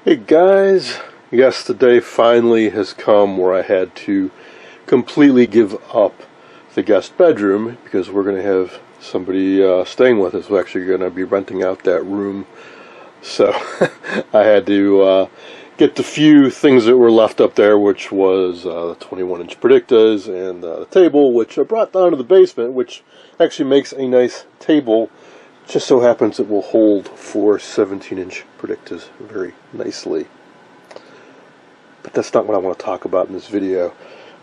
Hey guys, yes, the day finally has come where I had to completely give up the guest bedroom because we're going to have somebody staying with us. We're actually going to be renting out that room. So I had to get the few things that were left up there, which was the 21-inch Predictas and the table, which I brought down to the basement, which actually makes a nice table. Just so happens it will hold 4 17-inch Predictas very nicely. But that's not what I want to talk about in this video.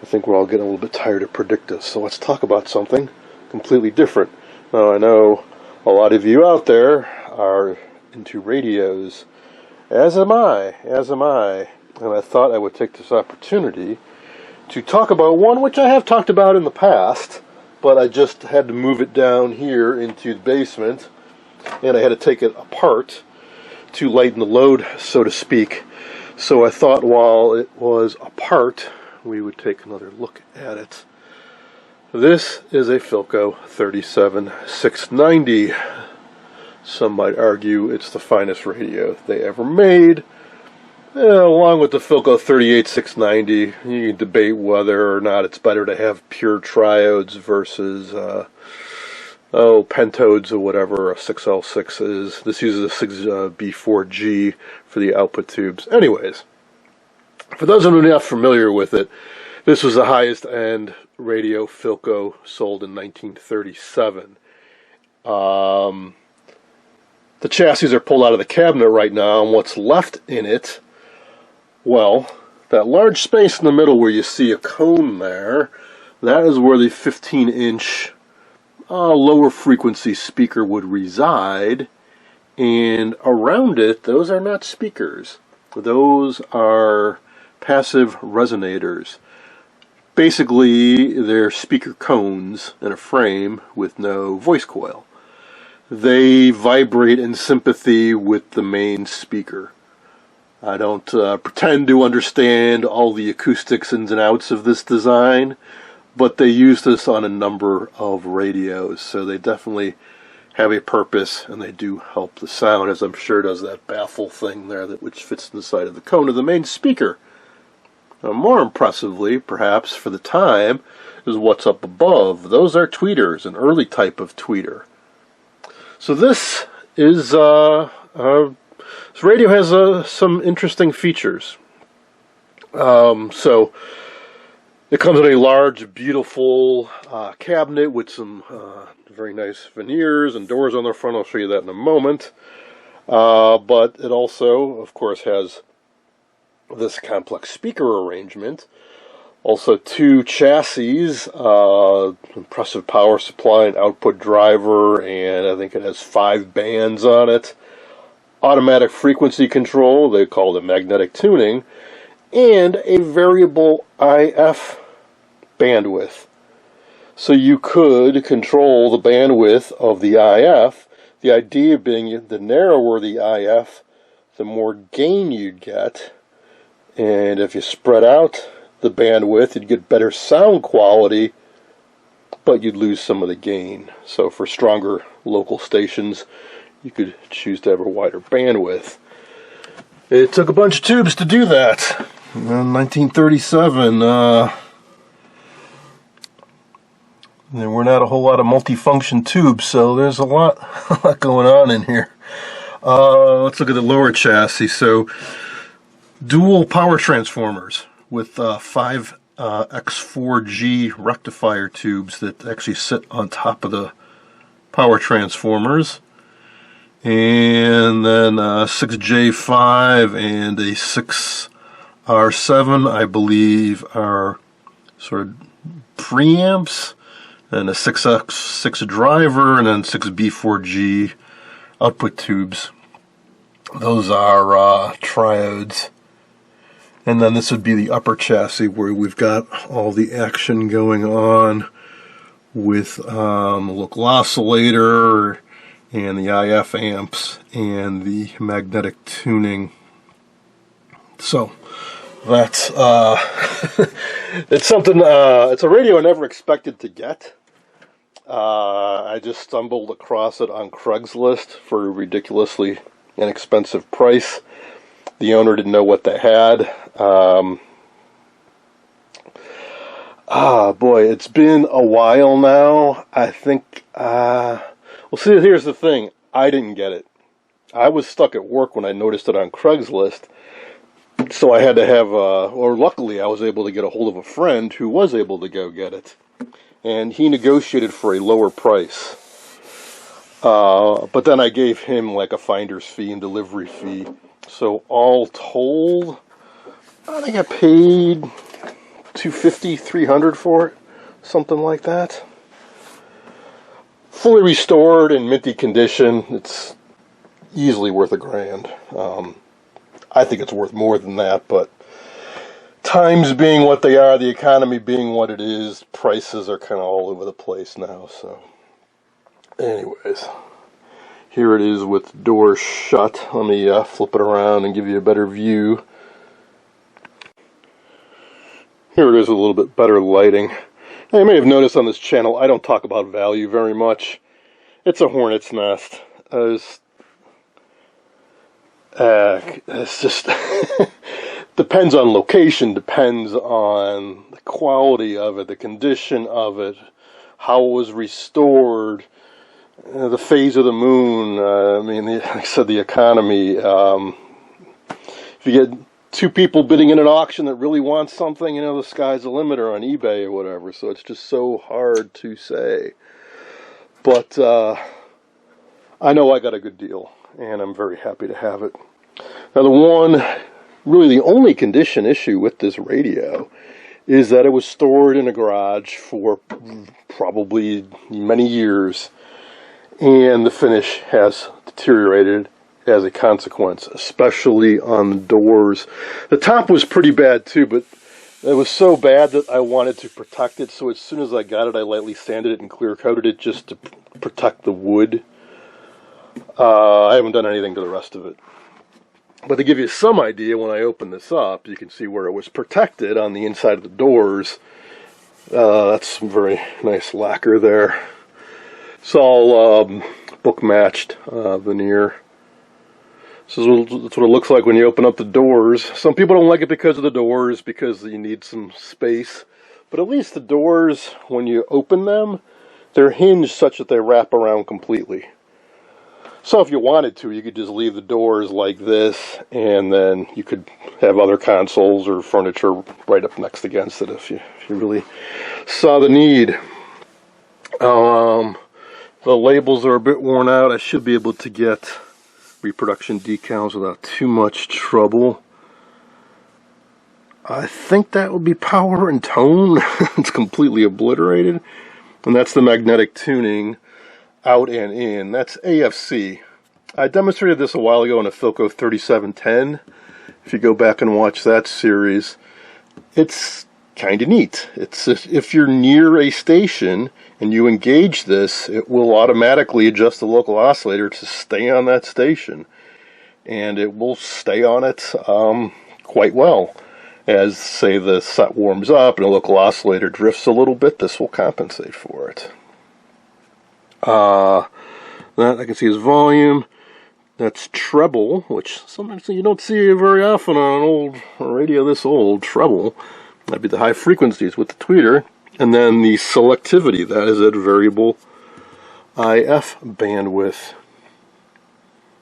I think we're all getting a little bit tired of Predictas, so let's talk about something completely different. Now, I know a lot of you out there are into radios, as am I, and I thought I would take this opportunity to talk about one which I have talked about in the past, but I just had to move it down here into the basement, and I had to take it apart to lighten the load, so to speak. So I thought while it was apart, we would take another look at it. This is a Philco 37690. Some might argue it's the finest radio they ever made. Along with the Philco 38690, you can debate whether or not it's better to have pure triodes versus pentodes or whatever a 6L6 is. This uses a 6B4G for the output tubes. Anyways, for those of you not familiar with it, this was the highest end radio Philco sold in 1937. The chassis are pulled out of the cabinet right now, and what's left in it, well, that large space in the middle where you see a cone there, that is where the 15-inch lower frequency speaker would reside, and around it, those are not speakers. Those are passive resonators. Basically, they're speaker cones in a frame with no voice coil. They vibrate in sympathy with the main speaker. I don't pretend to understand all the acoustics ins and outs of this design, but they use this on a number of radios, so they definitely have a purpose, and they do help the sound, as I'm sure does that baffle thing there, which fits in the side of the cone of the main speaker. More impressively, perhaps for the time, is what's up above. Those are tweeters, an early type of tweeter. So this is this radio has some interesting features. So it comes in a large, beautiful cabinet with some very nice veneers and doors on the front. I'll show you that in a moment. But it also, of course, has this complex speaker arrangement. Also 2 chassis, impressive power supply and output driver, and I think it has 5 bands on it. Automatic frequency control, they call it magnetic tuning, and a variable IF bandwidth. So you could control the bandwidth of the IF, the idea being the narrower the IF, the more gain you'd get, and if you spread out the bandwidth, you'd get better sound quality, but you'd lose some of the gain. So for stronger local stations, you could choose to have a wider bandwidth. It took a bunch of tubes to do that. In 1937, there were not a whole lot of multifunction tubes, so there's a lot going on in here. Let's look at the lower chassis. So, dual power transformers with 5 X4G rectifier tubes that actually sit on top of the power transformers. And then 6J5 and a 6R7, I believe, are sort of preamps, and a 6X6 driver, and then 6B4G output tubes. Those are triodes. And then this would be the upper chassis where we've got all the action going on with the local oscillator and the IF amps and the magnetic tuning. So that's it's something. It's a radio I never expected to get. I just stumbled across it on Craigslist for a ridiculously inexpensive price. The owner didn't know what they had. Boy, it's been a while now. I think, well, see, here's the thing. I didn't get it. I was stuck at work when I noticed it on Craigslist. So I had to have, or luckily I was able to get a hold of a friend who was able to go get it. And he negotiated for a lower price. But then I gave him like a finder's fee and delivery fee. So all told, I think I paid $250, $300 for it. Something like that. Fully restored in minty condition. It's easily worth $1,000. I think it's worth more than that, but times being what they are, the economy being what it is, prices are kind of all over the place now. So, anyways, here it is with the door shut. Let me flip it around and give you a better view. Here it is with a little bit better lighting. Now, you may have noticed on this channel, I don't talk about value very much. It's a hornet's nest. It's just depends on location, depends on the quality of it, the condition of it, how it was restored, the phase of the moon. Like I said, the economy. If you get two people bidding in an auction that really want something, the sky's the limit, or on eBay or whatever. So it's just so hard to say. But I know I got a good deal, and I'm very happy to have it. Now, really the only condition issue with this radio is that it was stored in a garage for probably many years, and the finish has deteriorated as a consequence, especially on the doors. The top was pretty bad too, but it was so bad that I wanted to protect it, so as soon as I got it, I lightly sanded it and clear coated it just to protect the wood. I haven't done anything to the rest of it. But to give you some idea, when I open this up, you can see where it was protected on the inside of the doors. That's some very nice lacquer there. It's all book-matched veneer. So that's what it looks like when you open up the doors. Some people don't like it because of the doors, because you need some space. But at least the doors, when you open them, they're hinged such that they wrap around completely. So if you wanted to, you could just leave the doors like this, and then you could have other consoles or furniture right up next against it if you really saw the need. The labels are a bit worn out. I should be able to get reproduction decals without too much trouble. I think that would be power and tone. It's completely obliterated. And that's the magnetic tuning. Out and in. That's AFC. I demonstrated this a while ago in a Philco 3710. If you go back and watch that series, it's kind of neat. It's if you're near a station and you engage this, it will automatically adjust the local oscillator to stay on that station, and it will stay on it quite well. As, say, the set warms up and the local oscillator drifts a little bit, this will compensate for it. That I can see is volume. That's treble, which sometimes you don't see very often on an old radio this old. Treble. That'd be the high frequencies with the tweeter. And then the selectivity, that is at variable IF bandwidth.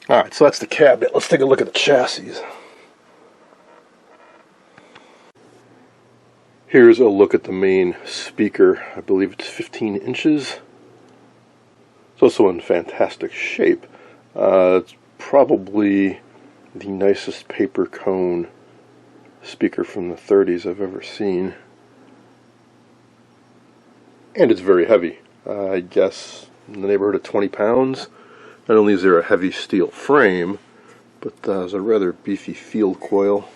Alright, so that's the cabinet. Let's take a look at the chassis. Here's a look at the main speaker. I believe it's 15 inches. It's also in fantastic shape. It's probably the nicest paper cone speaker from the 30s I've ever seen. And it's very heavy. I guess in the neighborhood of 20 pounds. Not only is there a heavy steel frame, but there's a rather beefy field coil.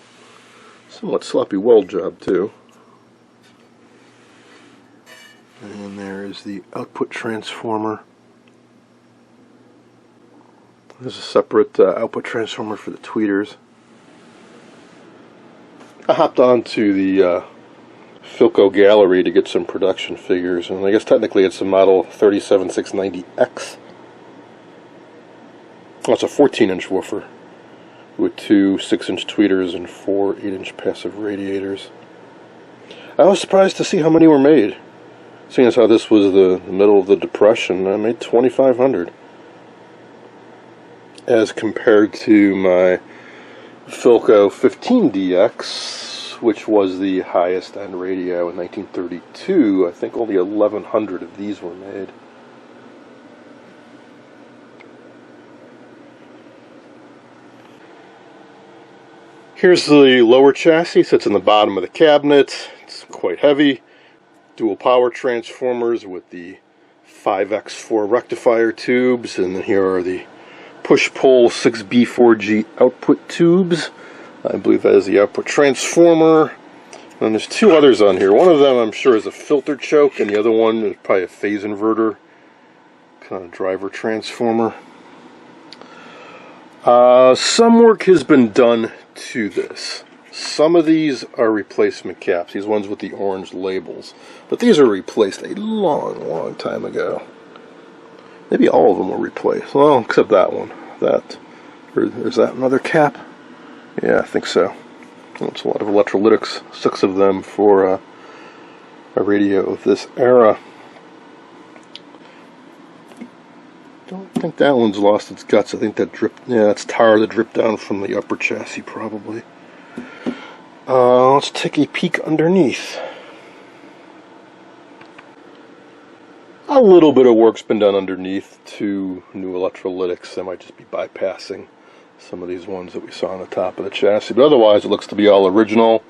Somewhat sloppy weld job too. And there is the output transformer. There's a separate output transformer for the tweeters. I hopped onto the Philco gallery to get some production figures, and I guess technically it's a model 37690X. Well, it's a 14-inch woofer. with two 6-inch tweeters and four 8-inch passive radiators. I was surprised to see how many were made. Seeing as how this was the middle of the Depression, I made 2,500. As compared to my Philco 15DX, which was the highest end radio in 1932, I think only 1,100 of these were made. Here's the lower chassis. Sits in the bottom of the cabinet. It's quite heavy. Dual power transformers with the 5x4 rectifier tubes, and then here are the push-pull 6B4G output tubes. I believe that is the output transformer. And there's two others on here. One of them I'm sure is a filter choke, and the other one is probably a phase inverter, kind of driver transformer. Some work has been done to this. Some of these are replacement caps, these ones with the orange labels. But these are replaced a long time ago. Maybe all of them were replaced. Well, except that one. Is that another cap? Yeah, I think so. It's a lot of electrolytics, 6 of them for a radio of this era. Don't think that one's lost its guts. I think that dripped, yeah, that's tar that dripped down from the upper chassis probably. Let's take a peek underneath. A little bit of work's been done underneath to new electrolytics. I might just be bypassing some of these ones that we saw on the top of the chassis, but otherwise it looks to be all original.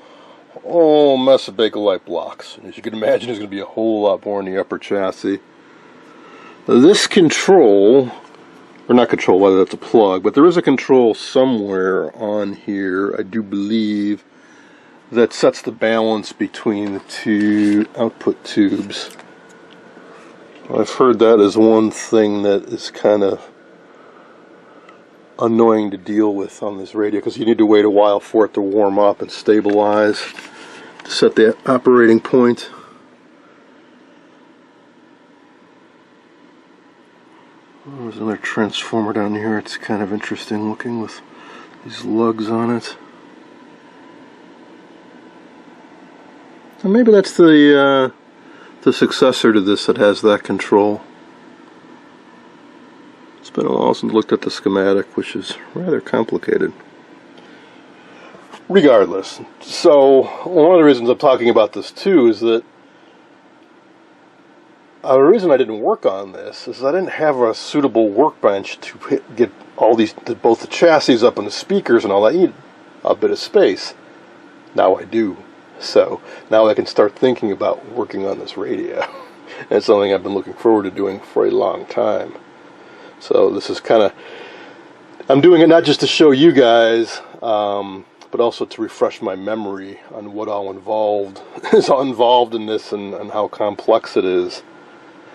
Oh, mess of Bakelite blocks. As you can imagine, there's going to be a whole lot more in the upper chassis. This control, or not control, whether that's a plug, but there is a control somewhere on here, I do believe, that sets the balance between the two output tubes. I've heard that is one thing that is kind of annoying to deal with on this radio, because you need to wait a while for it to warm up and stabilize to set the operating point. Oh, there's another transformer down here. It's kind of interesting looking with these lugs on it. So maybe that's the successor to this that has that control. It's been a while since I looked at the schematic, which is rather complicated. Regardless, so one of the reasons I'm talking about this too is that the reason I didn't work on this is I didn't have a suitable workbench to get all these, both the chassis up and the speakers and all that. You need a bit of space. Now I do. So now I can start thinking about working on this radio. And it's something I've been looking forward to doing for a long time. So this is kind of, I'm doing it not just to show you guys, but also to refresh my memory on what all involved is all involved in this and how complex it is.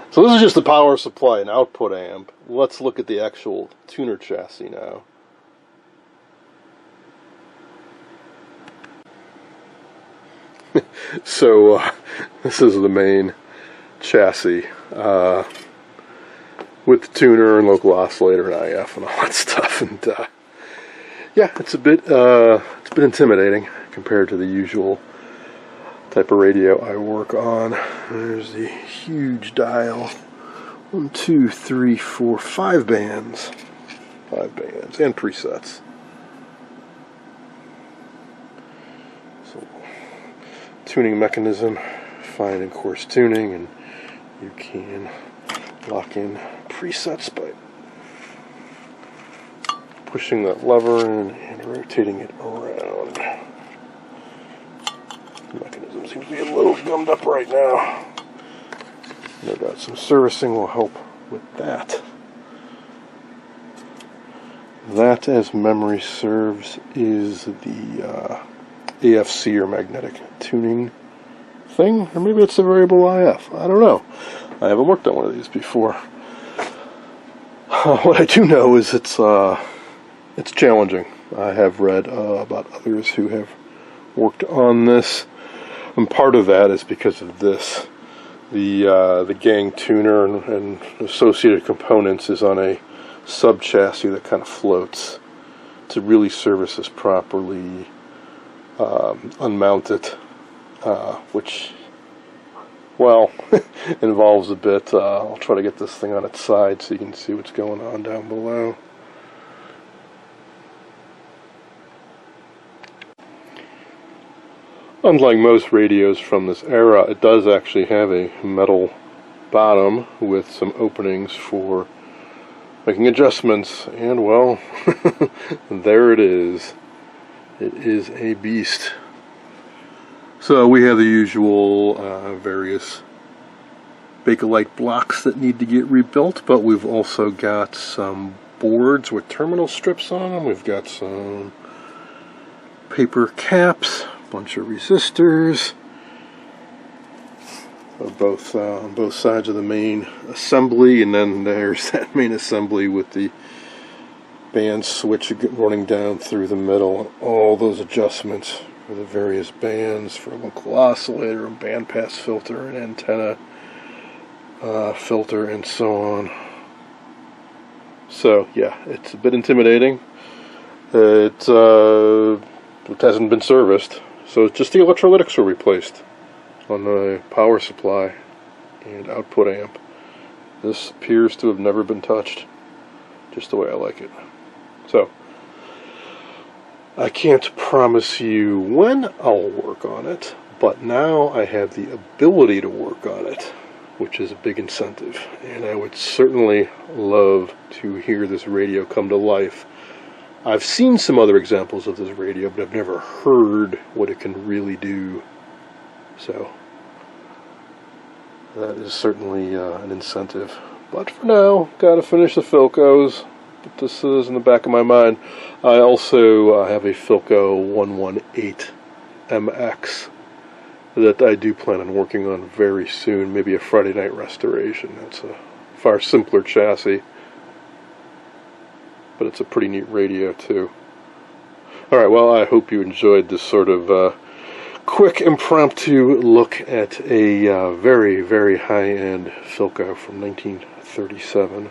So this is just the power supply and output amp. Let's look at the actual tuner chassis now. So this is the main chassis with the tuner and local oscillator and IF and all that stuff. And yeah, it's a bit intimidating compared to the usual type of radio I work on. There's the huge dial. 1, 2, 3, 4, 5 bands. 5 bands and presets. So, tuning mechanism, fine and coarse tuning, and you can lock in presets by pushing that lever and rotating it around. The mechanism seems to be a little gummed up right now. No doubt some servicing will help with that. That, as memory serves, is the AFC or magnetic tuning thing, or maybe it's a variable IF. I don't know. I haven't worked on one of these before. What I do know is it's challenging. I have read about others who have worked on this, and part of that is because of this. The gang tuner and associated components is on a sub chassis that kind of floats. to really service this properly, unmount it, which, well, involves a bit. I'll try to get this thing on its side so you can see what's going on down below. Unlike most radios from this era, it does actually have a metal bottom with some openings for making adjustments, and well, there it is. It is a beast. So we have the usual various Bakelite blocks that need to get rebuilt, but we've also got some boards with terminal strips on them. We've got some paper caps, a bunch of resistors, on both sides of the main assembly, and then there's that main assembly with the band switch running down through the middle, and all those adjustments for the various bands, for a local oscillator, a bandpass filter, an antenna filter, and so on. So yeah, it's a bit intimidating. It hasn't been serviced, so just the electrolytics were replaced on the power supply and output amp. This appears to have never been touched, just the way I like it. So, I can't promise you when I'll work on it, but now I have the ability to work on it, which is a big incentive, and I would certainly love to hear this radio come to life. I've seen some other examples of this radio, but I've never heard what it can really do. So, that is certainly an incentive. But for now, gotta finish the Philcos. But this is in the back of my mind. I also have a Philco 118MX that I do plan on working on very soon. Maybe a Friday night restoration. It's a far simpler chassis, but it's a pretty neat radio too. Alright, well, I hope you enjoyed this sort of quick impromptu look at a very, very high-end Philco from 1937.